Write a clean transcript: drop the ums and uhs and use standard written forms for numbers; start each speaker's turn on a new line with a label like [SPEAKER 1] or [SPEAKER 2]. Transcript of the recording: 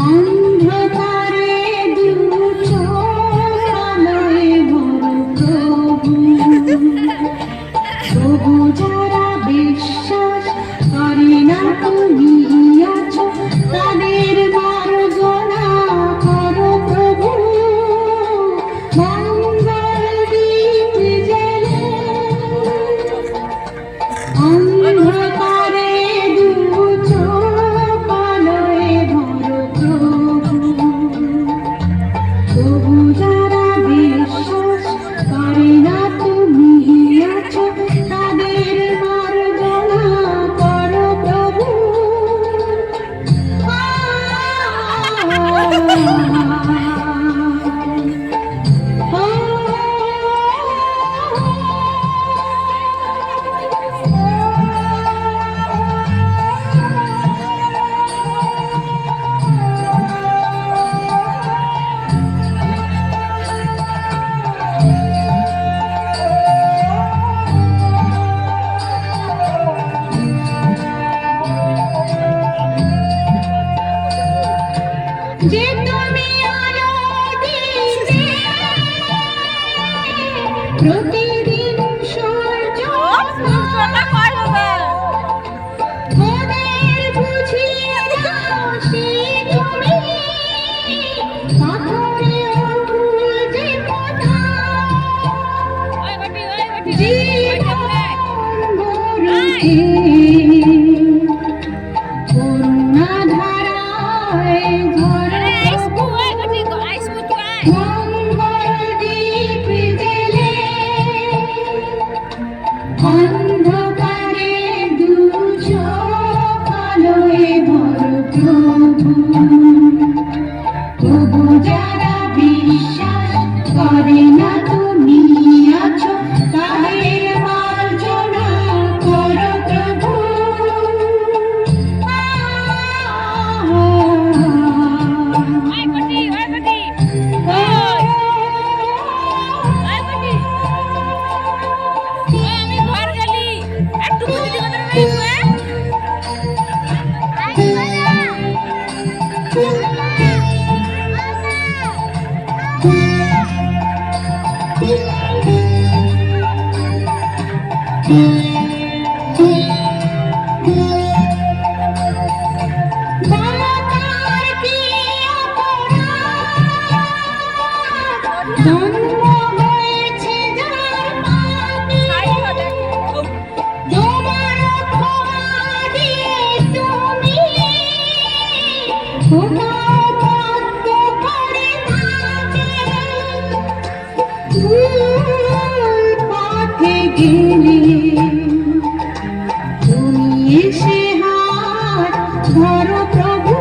[SPEAKER 1] অন্ধকারে দু চোখ আলোয় ভরো প্রভু যারা বিশ্বাস করে না তুমি আছো তাদের মার্জনা করো প্রভু মঙ্গল দীপ জ্বেলে অন্ধকারে দু চোখ আলোয় ভরো প্রভু যারা বিশ্বাস করে না তুমি আছো তাদের মার্জনা করো প্রভু যে তুমি আলো দিতে প্রতিদিন সূর্য ওদের বুঝিয়ে দাও সেই তুমি পাথরে অকুল যে কোথায় জীবন ভরতে করুণা ধারায় মঙ্গল দীপ জ্বেলে অন্ধকারে দু চোখ আলোয় ভরো প্রভু যারা বিশ্বাস করে না তুমি আছো তাদের মার্জনা করো প্রভু জন্ম হয়েছে যার পাপে তোমার ক্ষমা দিয়ে তুমি কোথাও বদ্ধ করে থাকে ভুল পথে গেলে তুমি এসে হাত ধরো প্রভু